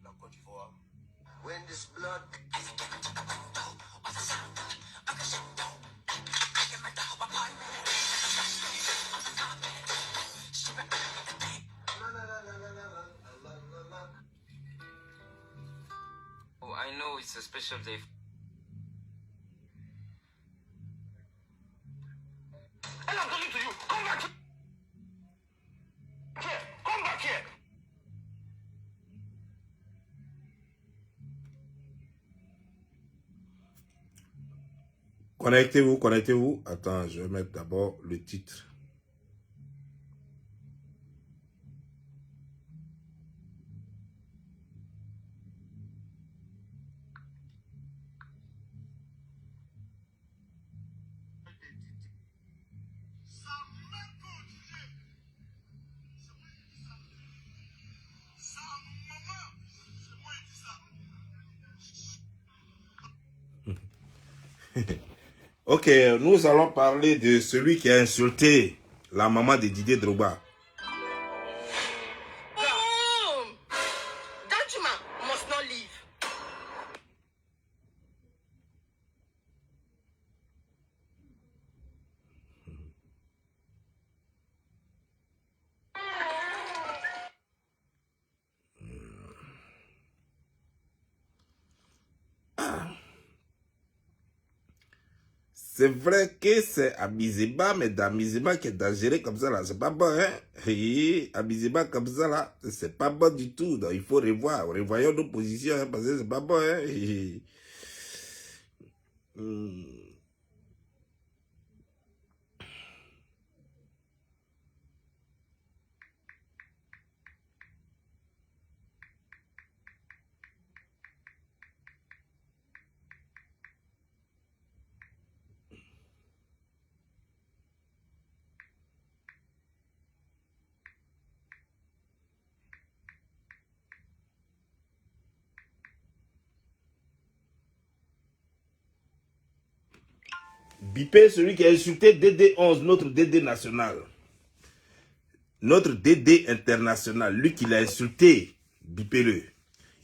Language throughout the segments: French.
La Côte d'Ivoire. When this blood. Oh, I know it's a special day. And I'm talking to you. Come back here. Come back here. Connectez-vous, connectez-vous. Attends, je vais mettre d'abord le titre. Ok, nous allons parler de celui qui a insulté la maman de Didier Drogba. Danjuma must not leave. C'est vrai que c'est Abizeba, mais d'Abizeba qui est dangereux comme ça là, c'est pas bon, hein? Abizeba comme ça là, c'est pas bon du tout. Donc il faut revoir, revoyons nos positions, hein, parce que c'est pas bon, hein? Bipé, celui qui a insulté DD11, notre DD national. Notre DD international, lui qui l'a insulté, bipez-le.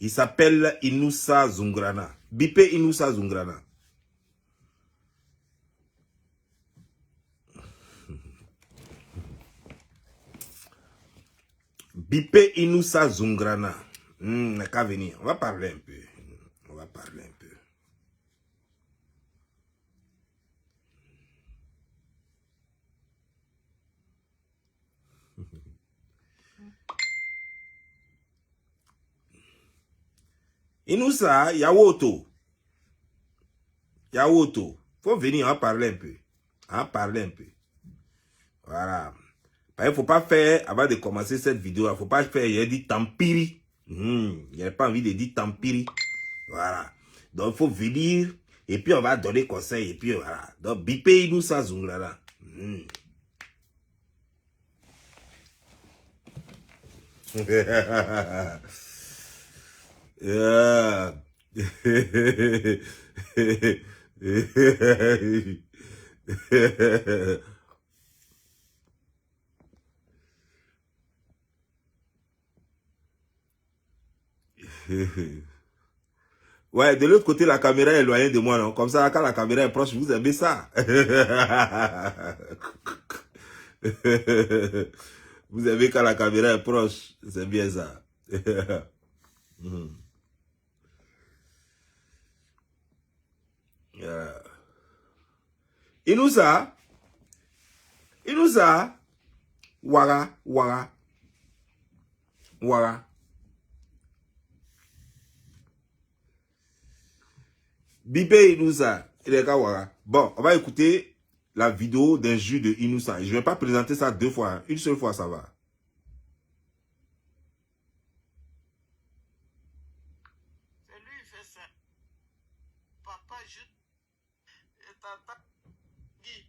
Il s'appelle Inoussa Zungrana. Bipé Inoussa Zungrana. Bipé Inoussa Zungrana. N'a qu'à venir. On va parler un peu. On va parler un peu. Inoussa, Yawoto. Yawoto. Faut venir, on va parler un peu. On va parler un peu. Voilà. Il ne faut pas faire, avant de commencer cette vidéo, il ne faut pas faire, il a dit tampiri. Il n'y a pas envie de dire tampiri. Voilà. Donc, il faut venir, et puis on va donner conseil, et puis voilà. Donc, bipé Inoussa Zungrana. Yeah. Ouais, de l'autre côté, la caméra est éloignée de moi, non? Comme ça, quand la caméra est proche, vous aimez ça. Vous aimez quand la caméra est proche. C'est bien ça. Inoussa, Ouara. Bipé Inoussa, il est Ouara. Bon, on va écouter la vidéo d'un jus de Inoussa. Je ne vais pas présenter ça deux fois, hein. Une seule fois, ça va. C'est lui qui fait ça. Papa, je. Et tata. Guy.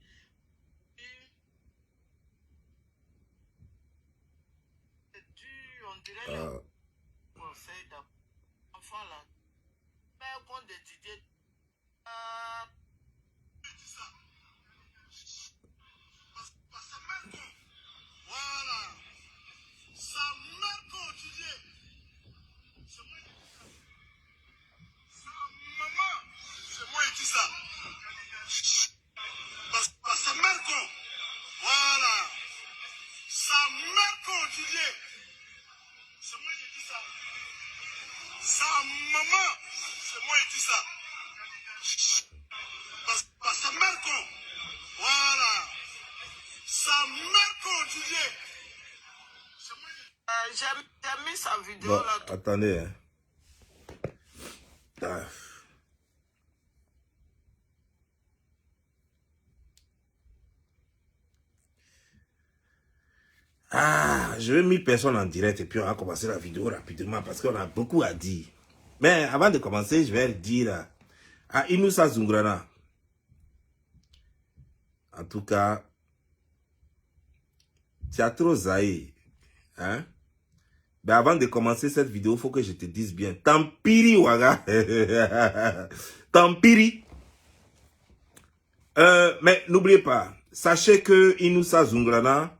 Tu, on dirait le conseil d'enfant là. Mais compte des idées. Voilà. Sa mère continuait. C'est moi qui dis ça. Sa maman, c'est moi qui dis ça. Parce sa mère con. Voilà. Sa mère continuait. J'ai mis sa vidéo Bon, là. attendez. Hein. Je vais 1000 personnes en direct et puis on va commencer la vidéo rapidement parce qu'on a beaucoup à dire. Mais avant de commencer, je vais dire à Inoussa Zungrana. En tout cas, tu as trop zaï. Hein? Mais avant de commencer cette vidéo, il faut que je te dise bien. Tampiri, Waga. Tampiri. Mais n'oubliez pas, sachez que Inoussa Zungrana,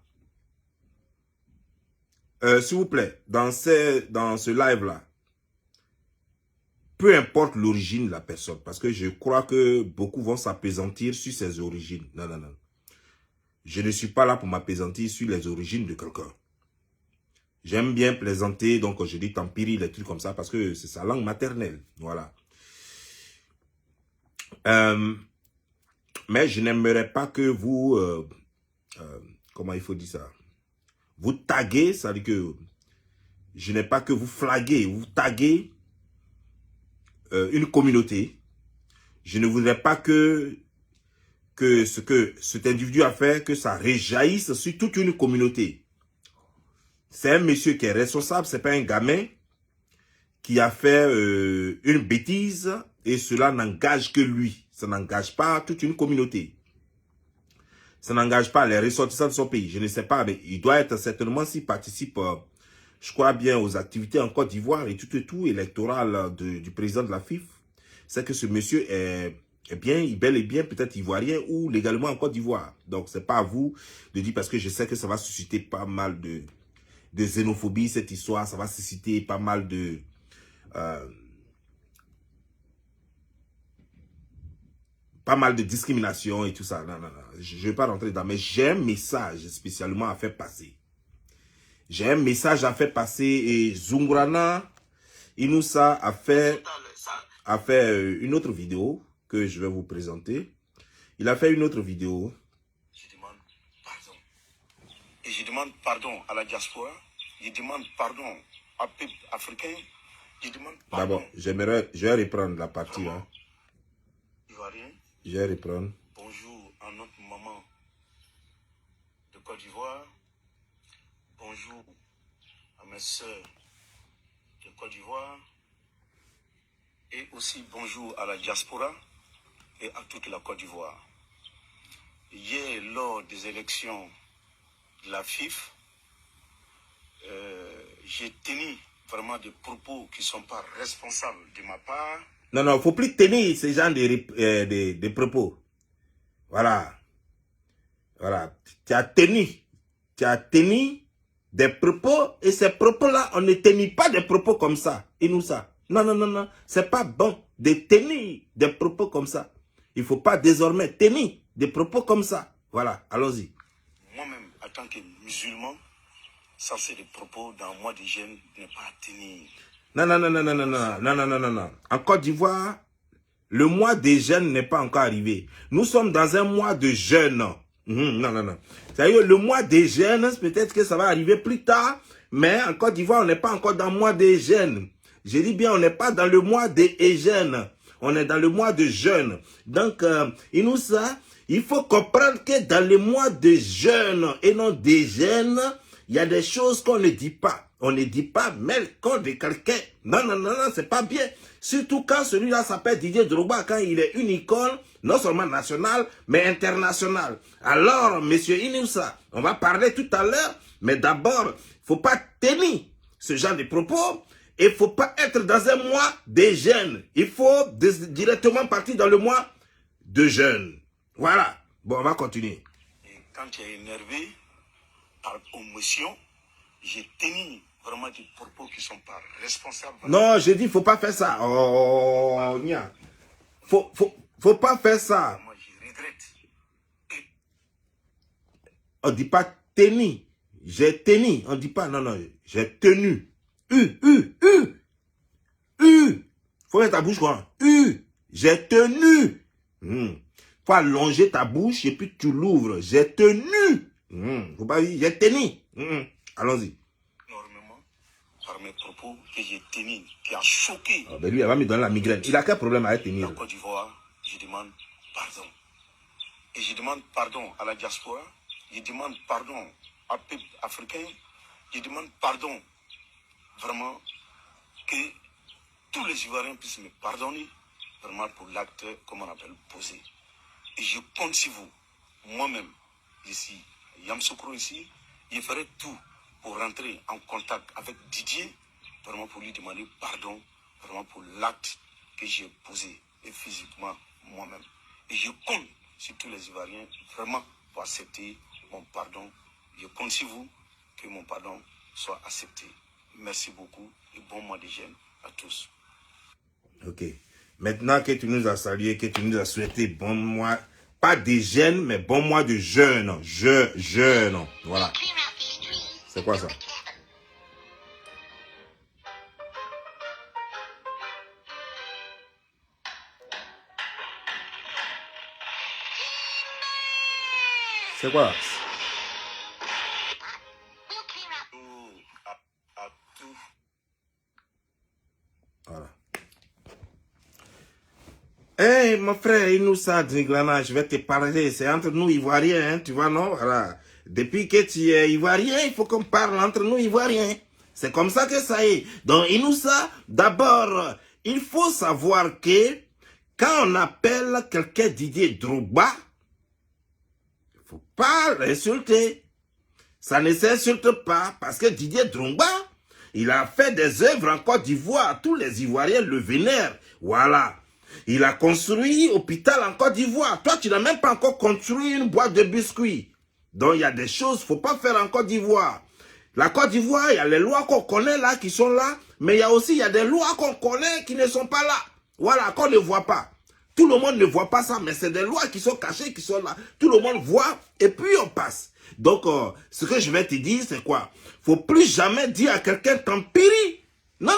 s'il vous plaît, dans ce live-là, peu importe l'origine de la personne, parce que je crois que beaucoup vont s'appesantir sur ses origines. Non, non, non. Je ne suis pas là pour m'appesantir sur les origines de quelqu'un. J'aime bien plaisanter, donc je dis tampiri, les trucs comme ça, parce que c'est sa langue maternelle. Voilà. Mais je n'aimerais pas que vous... comment il faut dire ça? Vous taguez, ça veut dire que je n'ai pas que vous flaguez, vous taguez une communauté. Je ne voudrais pas que ce que cet individu a fait, que ça réjaillisse sur toute une communauté. C'est un monsieur qui est responsable, c'est pas un gamin qui a fait une bêtise et cela n'engage que lui. Ça n'engage pas toute une communauté. Ça n'engage pas les ressortissants de son pays. Je ne sais pas, mais il doit être certainement, s'il participe, je crois bien, aux activités en Côte d'Ivoire et tout électoral du président de la FIF. C'est que ce monsieur est bel et bien peut-être ivoirien ou légalement en Côte d'Ivoire. Donc, c'est pas à vous de dire, parce que je sais que ça va susciter pas mal de xénophobie, cette histoire. Ça va susciter pas mal de... pas mal de discrimination et tout ça. Non, non, non. Je ne vais pas rentrer dedans. Mais j'ai un message spécialement à faire passer. J'ai un message à faire passer. Et Zungrana Inoussa a fait une autre vidéo que je vais vous présenter. Il a fait une autre vidéo. Je demande pardon. Et je demande pardon à la diaspora. Je demande pardon au peuple africain. Je demande pardon. D'abord, je vais reprendre la partie. Hein. Ivoirien. Je vais reprendre. Bonjour à notre maman de Côte d'Ivoire. Bonjour à mes soeurs de Côte d'Ivoire. Et aussi bonjour à la diaspora et à toute la Côte d'Ivoire. Hier, lors des élections de la FIF, j'ai tenu vraiment des propos qui ne sont pas responsables de ma part. Non, non, il ne faut plus tenir ce genre de propos. Voilà. Voilà. Tu as tenu des propos et ces propos-là, on ne tenit pas des propos comme ça. Et nous ça. Non, non, non, non. C'est pas bon de tenir des propos comme ça. Il ne faut pas désormais tenir des propos comme ça. Voilà, allons-y. Moi-même, en tant que musulman, ça c'est des propos dans moi des jeunes ne pas tenir. Non, non, non, non, non, non, non, non, non, non, non, non. En Côte d'Ivoire, le mois des jeunes n'est pas encore arrivé. Nous sommes dans un mois de jeûne. Non, non, non. C'est-à-dire, le mois des jeunes, peut-être que ça va arriver plus tard, mais en Côte d'Ivoire, on n'est pas encore dans le mois des jeunes. Je dis bien, on n'est pas dans le mois des jeunes. On est dans le mois de jeûne. Donc, Inoussa, il faut comprendre que dans le mois de jeûne et non des jeunes, il y a des choses qu'on ne dit pas. On ne dit pas, mais quand de quelqu'un, non, non, non, non, c'est pas bien. Surtout quand celui-là s'appelle Didier Drogba, quand il est une icône, non seulement nationale, mais internationale. Alors, monsieur Inoussa, on va parler tout à l'heure, mais d'abord, il ne faut pas tenir ce genre de propos. Il ne faut pas être dans un mois des jeunes. Il faut directement partir dans le mois de jeunes. Voilà. Bon, on va continuer. Et quand tu es énervé par émotion, j'ai tenu vraiment des propos qui ne sont pas responsables. Non, j'ai dit, il ne faut pas faire ça. Oh, nia. Faut pas faire ça. Moi, je regrette. On ne dit pas tenir. J'ai tenu. On ne dit pas, non, non, j'ai tenu. Faut mettre ta bouche quoi? J'ai tenu. Faut allonger ta bouche et puis tu l'ouvres. J'ai tenu. Faut pas dire, j'ai tenu. Allons-y. Énormément par mes propos que j'ai tenus, qui a choqué. Ah, ben lui, elle va me donner la migraine. Il a quel problème à tenir? En Côte d'Ivoire, je demande pardon. Et je demande pardon à la diaspora. Je demande pardon au peuple africain. Je demande pardon vraiment que tous les Ivoiriens puissent me pardonner vraiment pour l'acte, comme on appelle, posé. Et je compte sur vous, moi-même, ici, Yamsoukro ici, je ferai tout pour rentrer en contact avec Didier, vraiment pour lui demander pardon, vraiment pour l'acte que j'ai posé, et physiquement moi-même. Et je compte sur tous les Ivoiriens, vraiment pour accepter mon pardon. Je compte sur vous que mon pardon soit accepté. Merci beaucoup et bon mois de jeûne à tous. Ok. Maintenant que tu nous as salué, que tu nous as souhaité bon mois, pas de jeûne, mais bon mois de jeûne. Jeûne. Voilà. C'est quoi ça? C'est quoi? Voilà. Hey, mon frère, Inoussa Dringlana, je vais te parler. C'est entre nous Ivoiriens, hein, tu vois, non? Voilà. Depuis que tu es Ivoirien, il faut qu'on parle entre nous Ivoiriens. C'est comme ça que ça est. Donc, Inoussa, d'abord, il faut savoir que quand on appelle quelqu'un Didier Drogba, il ne faut pas l'insulter. Ça ne s'insulte pas parce que Didier Drogba, il a fait des œuvres en Côte d'Ivoire. Tous les Ivoiriens le vénèrent. Voilà. Il a construit hôpital en Côte d'Ivoire. Toi, tu n'as même pas encore construit une boîte de biscuits. Donc, il y a des choses qu'il ne faut pas faire en Côte d'Ivoire. La Côte d'Ivoire, il y a les lois qu'on connaît là, qui sont là. Mais il y a aussi des lois qu'on connaît qui ne sont pas là. Voilà, qu'on ne voit pas. Tout le monde ne voit pas ça, mais c'est des lois qui sont cachées, qui sont là. Tout le monde voit et puis on passe. Donc, ce que je vais te dire, c'est quoi? Faut plus jamais dire à quelqu'un Tampiri. Non.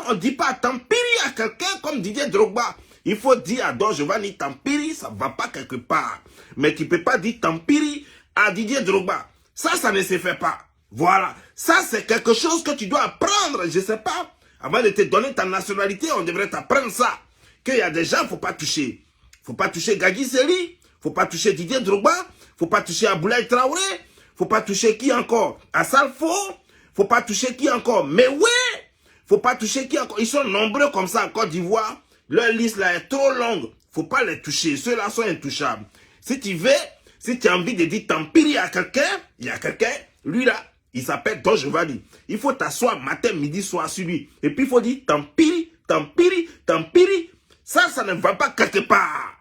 On ne dit pas Tampiri à quelqu'un comme Didier Drogba. Il faut dire à Don Giovanni Tampiri, ça ne va pas quelque part. Mais tu ne peux pas dire Tampiri à Didier Drogba. Ça ne se fait pas. Voilà. Ça, c'est quelque chose que tu dois apprendre. Je ne sais pas. Avant de te donner ta nationalité, on devrait t'apprendre ça. Qu'il y a des gens, il ne faut pas toucher. Il ne faut pas toucher Gagui Seli. Il ne faut pas toucher Didier Drogba. Il ne faut pas toucher Aboulaye Traoré. Il ne faut pas toucher qui encore? Assalfo. Il ne faut pas toucher qui encore? Mais ouais. Il ne faut pas toucher qui encore? Ils sont nombreux comme ça en Côte d'Ivoire. Leur liste là est trop longue. Il ne faut pas les toucher. Ceux-là sont intouchables. Si tu veux, si tu as envie de dire Tampiri à quelqu'un, il y a quelqu'un, lui là, il s'appelle Don Giovanni. Il faut t'asseoir matin, midi, soir sur lui. Et puis il faut dire Tampiri, Tampiri, Tampiri. Ça ne va pas quelque part.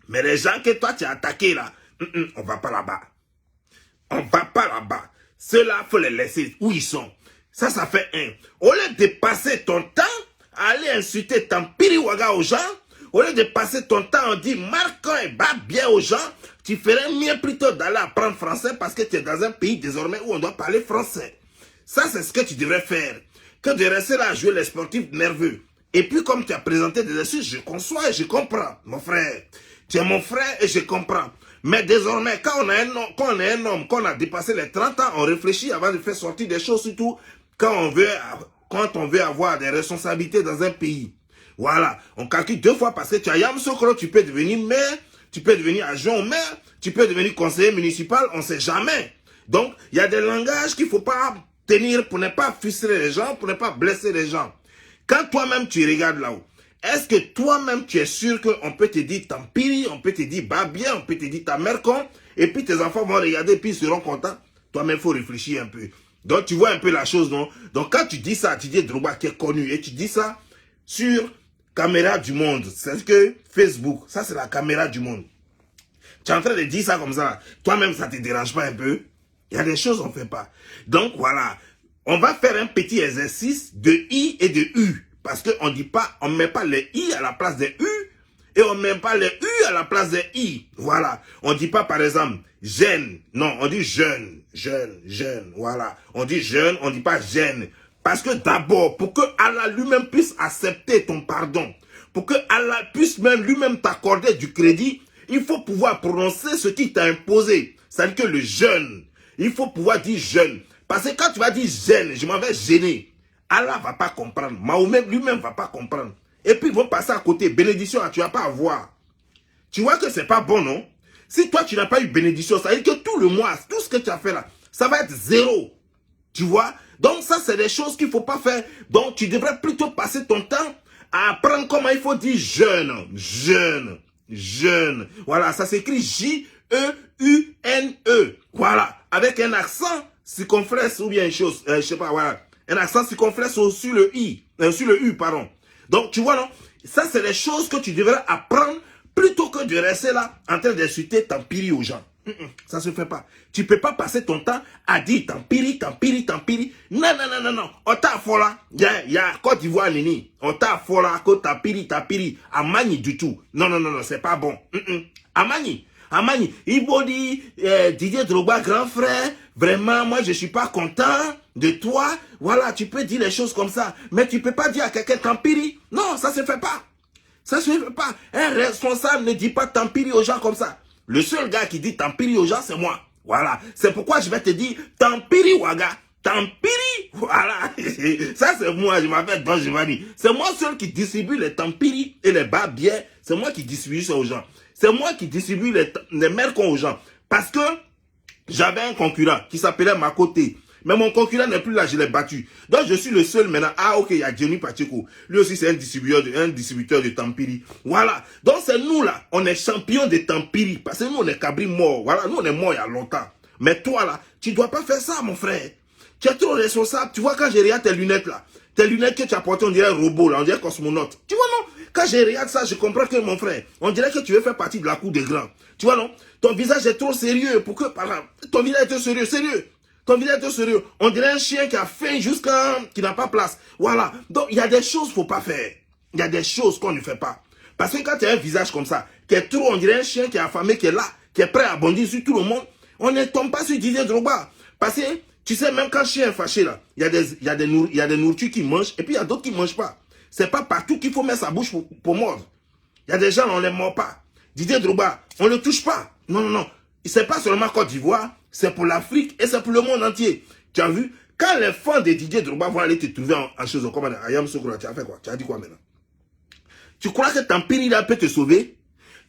Mais les gens que toi tu as attaqués là, on va pas là-bas. On va pas là-bas. Ceux-là, il faut les laisser où ils sont. Ça fait un. Au lieu de passer ton temps à aller insulter Tampiri Ouaga aux gens, au lieu de passer ton temps à dire marquant et bat bien aux gens, tu ferais mieux plutôt d'aller apprendre français parce que tu es dans un pays désormais où on doit parler français. Ça, c'est ce que tu devrais faire. Que de rester là à jouer les sportifs nerveux. Et puis, comme tu as présenté des excuses, je conçois et je comprends, mon frère. Tu es mon frère et je comprends. Mais désormais, quand on est un homme, qu'on a dépassé les 30 ans, on réfléchit avant de faire sortir des choses, surtout quand on veut avoir des responsabilités dans un pays. Voilà, on calcule 2 fois parce que tu as Yamsoukro, tu peux devenir maire, tu peux devenir adjoint au maire, tu peux devenir conseiller municipal, on ne sait jamais. Donc, il y a des langages qu'il ne faut pas tenir pour ne pas frustrer les gens, pour ne pas blesser les gens. Quand toi-même tu regardes là-haut, est-ce que toi-même tu es sûr qu'on peut te dire Tampiri, on peut te dire Babien, on peut te dire ta mère con, et puis tes enfants vont regarder et puis ils seront contents? Toi-même, il faut réfléchir un peu. Donc, tu vois un peu la chose, non? Donc, quand tu dis ça à Didier Drogba qui est connu, et tu dis ça sur caméra du monde, c'est que Facebook, ça c'est la caméra du monde. Tu es en train de dire ça comme ça, toi-même ça te dérange pas un peu? Il y a des choses qu'on ne fait pas. Donc, voilà. On va faire un petit exercice de I et de U. Parce qu'on dit pas, on ne met pas les I à la place des U. Et on ne met pas les U à la place des I. Voilà. On ne dit pas, par exemple, gêne. Non, on dit jeune. Jeune. Voilà. On dit jeune, on ne dit pas gêne. Parce que d'abord, pour que Allah lui-même puisse accepter ton pardon, pour que Allah puisse même lui-même t'accorder du crédit, il faut pouvoir prononcer ce qui t'a imposé. C'est-à-dire que le jeûne, il faut pouvoir dire jeûne. Parce que quand tu vas dire gêne, je m'en vais gêner, Allah ne va pas comprendre. Mahomet lui-même ne va pas comprendre. Et puis ils vont passer à côté. Bénédiction, tu ne vas pas avoir. Tu vois que ce n'est pas bon, non? Si toi tu n'as pas eu bénédiction, ça veut dire que tout le mois, tout ce que tu as fait là, ça va être zéro. Tu vois? Donc ça, c'est des choses qu'il ne faut pas faire. Donc tu devrais plutôt passer ton temps à apprendre comment il faut dire jeûne. Voilà, ça s'écrit J-E-U-N-E. Voilà, avec un accent circonflexe ou bien une chose, je sais pas, voilà. Un accent circonflexe sur le I, sur le U, pardon. Donc tu vois, non? Ça, c'est des choses que tu devrais apprendre plutôt que de rester là en train d'insulter Tampiri aux gens. Ça ne se fait pas. Tu ne peux pas passer ton temps à dire Tampiri. Non. On t'a fait là. Il y a Côte d'Ivoire, Nini. On t'a fait là, Tampiri. Amani du tout. Non, c'est pas bon. Amani. Il faut dire, Didier Drogba, grand frère, vraiment, moi, je ne suis pas content de toi. Voilà, tu peux dire les choses comme ça. Mais tu ne peux pas dire à quelqu'un Tampiri. Non, ça ne se fait pas. Ça ne se fait pas. Un responsable ne dit pas Tampiri aux gens comme ça. Le seul gars qui dit Tampiri aux gens, c'est moi. Voilà. C'est pourquoi je vais te dire Tampiri Waga. Tampiri. Voilà. Ça, c'est moi. Je m'appelle Don Giovanni. C'est moi seul qui distribue les Tampiri et les barbières. C'est moi qui distribue ça aux gens. C'est moi qui distribue les mercons aux gens. Parce que j'avais un concurrent qui s'appelait Makoté. Mais mon concurrent n'est plus là, je l'ai battu. Donc je suis le seul maintenant. Ah ok, il y a Johnny Pacheco. Lui aussi c'est un distributeur de Tampiri. Voilà. Donc c'est nous là, on est champion de Tampiri. Parce que nous on est cabri mort. Voilà, nous on est mort il y a longtemps. Mais toi là, tu dois pas faire ça mon frère. Tu es trop responsable. Tu vois quand j'ai regarde tes lunettes là. Tes lunettes que tu as portées, on dirait un robot là, on dirait cosmonaute. Tu vois non? Quand je regarde ça, je comprends que mon frère, on dirait que tu veux faire partie de la cour des grands. Tu vois non? Ton visage est trop sérieux pour que, par exemple, ton visage est sérieux. Ton visage est sérieux. On dirait un chien qui a faim jusqu'à qui n'a pas place. Voilà. Donc, il y a des choses qu'il ne faut pas faire. Il y a des choses qu'on ne fait pas. Parce que quand tu as un visage comme ça, qui est trop, on dirait un chien qui est affamé, qui est là, qui est prêt à bondir sur tout le monde, on ne tombe pas sur Didier Drogba. Parce que, tu sais, même quand le chien est fâché, là, il y a des nourritures qui mangent, et puis il y a d'autres qui ne mangent pas. C'est pas partout qu'il faut mettre sa bouche pour mordre. Il y a des gens, on ne les mord pas. Didier Drogba, on ne le touche pas. Non. C'est pas seulement Côte d'Ivoire, c'est pour l'Afrique et c'est pour le monde entier. Tu as vu, quand les fans de Didier Drogba vont aller te trouver en chose comme Ayam Sokora, tu as fait quoi? Tu as dit quoi maintenant? Tu crois que Tampiri peut te sauver?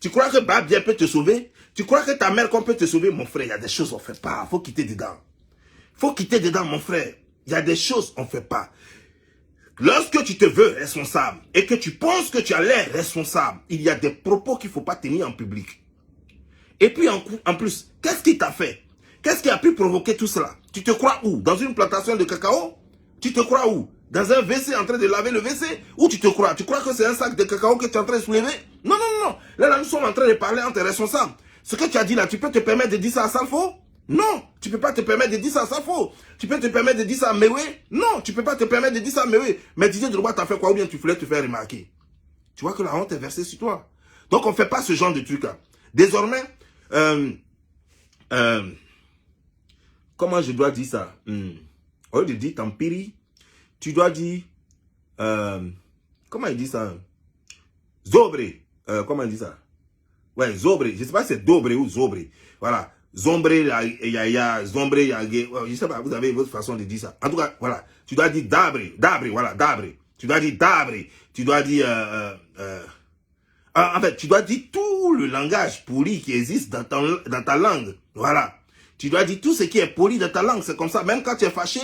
Tu crois que Babia peut te sauver? Tu crois que ta mère peut te sauver? Mon frère, il y a des choses qu'on ne fait pas. Il faut quitter dedans. Faut quitter dedans, mon frère. Il y a des choses qu'on ne fait pas. Lorsque tu te veux responsable et que tu penses que tu as l'air responsable, il y a des propos qu'il ne faut pas tenir en public. Et puis en plus, qu'est-ce qui t'a fait? Qu'est-ce qui a pu provoquer tout cela? Tu te crois où? Dans une plantation de cacao? Tu te crois où? Dans un WC en train de laver le WC? Où tu te crois? Tu crois que c'est un sac de cacao que tu es en train de soulever? Non. Là, nous sommes en train de parler entre responsables. Ce que tu as dit là, tu peux te permettre de dire ça à Salfo? Non, tu ne peux pas te permettre de dire ça à Salfo. Tu peux te permettre de dire ça à Mewe? Non, tu ne peux pas te permettre de dire ça à Mewe. Mais Didier Drogba t'a fait quoi? Ou bien tu voulais te faire remarquer? Tu vois que la honte est versée sur toi. Donc on ne fait pas ce genre de truc là. Désormais, comment je dois dire ça? Au lieu de dire Tampiri, tu dois dire, comment il dit ça? Zobre. Comment il dit ça? Ouais, Zobre. Je ne sais pas si c'est Dobre ou Zobre. Voilà. Zombre, Yaya, Zombre, Yagé. Je ne sais pas, vous avez votre façon de dire ça. En tout cas, voilà. Tu dois dire Dabre. Voilà, Dabre. Tu dois dire Dabre. Tu dois dire, en fait, tu dois dire tout le langage poli qui existe dans ta langue. Voilà. Tu dois dire tout ce qui est poli dans ta langue. C'est comme ça. Même quand tu es fâché,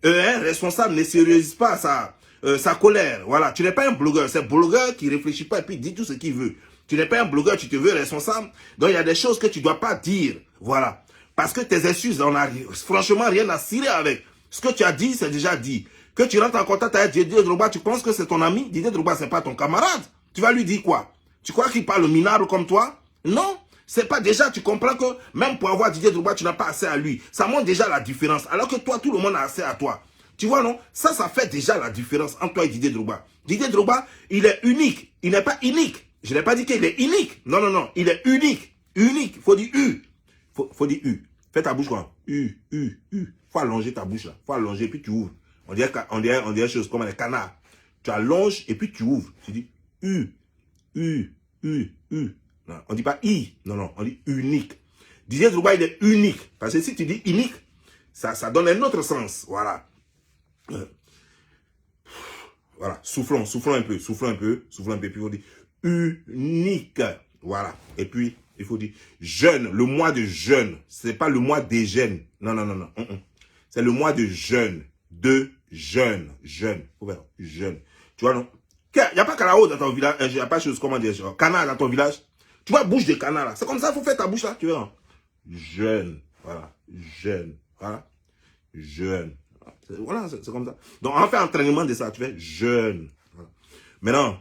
un responsable ne sérieuse pas sa colère. Voilà. Tu n'es pas un blogueur. C'est un blogueur qui ne réfléchit pas et puis dit tout ce qu'il veut. Tu n'es pas un blogueur, tu te veux responsable. Donc, il y a des choses que tu ne dois pas dire. Voilà. Parce que tes excuses, on n'a franchement rien à cirer avec. Ce que tu as dit, c'est déjà dit. Que tu rentres en contact avec Didier Drogba, tu penses que c'est ton ami? Didier Drogba, ce n'est pas ton camarade. Tu vas lui dire quoi? Tu crois qu'il parle minable comme toi? Non. C'est pas déjà, tu comprends que même pour avoir Didier Drogba, tu n'as pas accès à lui. Ça montre déjà la différence. Alors que toi, tout le monde a accès à toi. Tu vois, non? Ça fait déjà la différence entre toi et Didier Drogba. Didier Drogba, il est unique. Il n'est pas unique. Je n'ai pas dit qu'il est unique. Non, non, non. Il est unique. Unique. Faut dire U. Faut dire U. Fais ta bouche quoi. U. Faut allonger ta bouche là. Faut allonger puis tu ouvres. On dirait chose comme les canards. Tu allonges et puis tu ouvres. Tu dis U. Non, on dit pas I. Non, non. On dit unique. Didier Drogba, il est unique. Parce que si tu dis unique, ça donne un autre sens. Voilà. Voilà. Soufflons un peu. Puis il faut dire unique. Voilà. Et puis, il faut dire jeûne. Le mois de jeûne. C'est pas le mois des jeunes. Non. C'est le mois de jeûne. De jeûne. Jeûne. Jeûne. Tu vois, non? Il n'y a pas canard dans ton village. Il n'y a pas chose, comment dire, canard dans ton village. Tu vois, bouche de canard là. C'est comme ça, il faut faire ta bouche là. Tu vois. Jeûne. Voilà. Jeûne. Voilà. Jeûne. Voilà, c'est comme ça. Donc, on fait entraînement de ça. Tu fais jeûne. Voilà. Maintenant,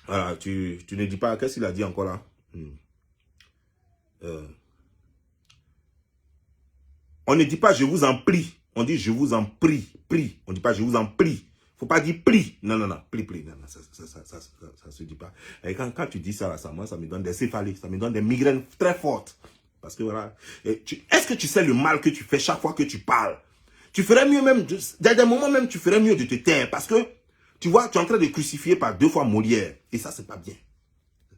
voilà, tu ne dis pas, qu'est-ce qu'il a dit encore là? On ne dit pas je vous en prie. On dit je vous en prie. Prie. On ne dit pas je vous en prie. Faut pas dire prie. Non. Prie. Non, ça se dit pas. Et quand tu dis ça, là, ça me donne des céphalées. Ça me donne des migraines très fortes. Parce que voilà. Est-ce que tu sais le mal que tu fais chaque fois que tu parles? Tu ferais mieux même, dans des moments même, tu ferais mieux de te taire. Parce que, tu vois, tu es en train de crucifier par 2 fois Molière. Et ça, c'est pas bien.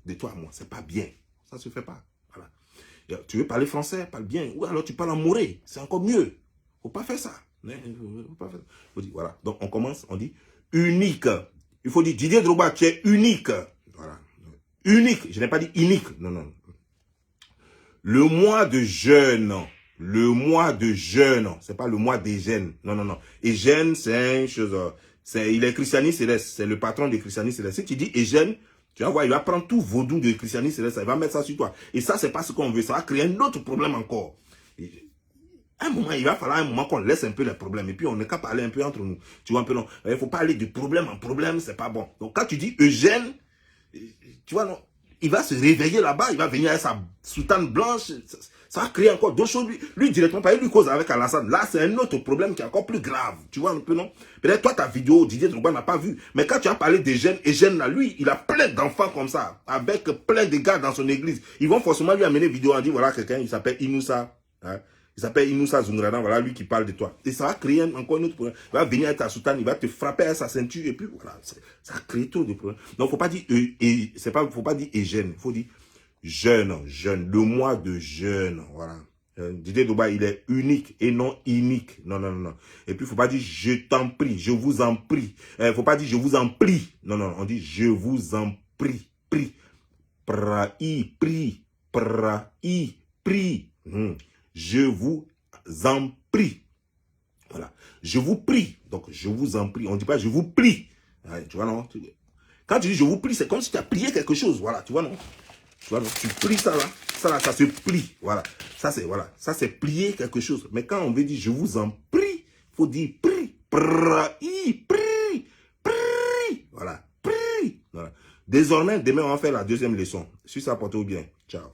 De toi à moi, c'est pas bien. Ça se fait pas. Voilà. Et tu veux parler français, parle bien. Ou alors tu parles en moré. C'est encore mieux. Faut pas faire ça. Faut pas faire ça. Faut dire, voilà. Donc, on commence, on dit unique. Il faut dire Didier Drogba, tu es unique. Voilà. Unique. Je n'ai pas dit unique. Non. Le mois de jeûne. Le mois de jeûne, c'est pas le mois des jeunes. Non. Et jeûne, c'est une chose. Il est christianiste céleste. C'est le patron des christianistes céleste. Si tu dis et jeûne, tu vas voir, il va prendre tout vaudou de christianisme céleste. Il va mettre ça sur toi. Et ça, c'est pas ce qu'on veut. Ça va créer un autre problème encore. À un moment, il va falloir un moment qu'on laisse un peu les problèmes. Et puis, on n'est qu'à parler un peu entre nous. Tu vois un peu, non. Il faut pas aller de problème en problème, c'est pas bon. Donc, quand tu dis Eugène, tu vois, non. Il va se réveiller là-bas, il va venir avec sa soutane blanche. Ça va créer encore d'autres choses. Lui directement, pas lui cause avec Alassane. Là, c'est un autre problème qui est encore plus grave. Tu vois un peu, non? Peut-être toi, ta vidéo, Didier Drogba n'a pas vu. Mais quand tu as parlé des jeunes, et jeunes là, lui, il a plein d'enfants comme ça, avec plein de gars dans son église. Ils vont forcément lui amener une vidéo en disant, voilà, quelqu'un, il s'appelle Inoussa. Hein? Il s'appelle Inoussa Zungradan, voilà, lui qui parle de toi. Et ça va créer encore un autre problème. Il va venir avec ta soutane, il va te frapper à sa ceinture, et puis voilà, ça crée trop de problèmes. Donc, faut pas dire, faut pas dire jeune, faut dire jeune, le mois de jeûne, voilà. Didier Drogba, il est unique et non unique. Non. Et puis, faut pas dire je t'en prie, je vous en prie. Faut pas dire je vous en prie. Non, on dit je vous en prie. Prie. Prie. Je vous en prie. Voilà. Je vous prie. Donc, je vous en prie. On ne dit pas je vous prie. Ouais, tu vois, non? Quand tu dis je vous prie, c'est comme si tu as plié quelque chose. Voilà, tu vois, non? Tu vois, non? Tu plies ça là. Ça là, ça se plie. Voilà. Ça, c'est plier quelque chose. Mais quand on veut dire je vous en prie, il faut dire prie. Prie. Voilà. Prie. Voilà. Désormais, demain, on va faire la 2e leçon. Sur ça, portez-vous bien. Ciao.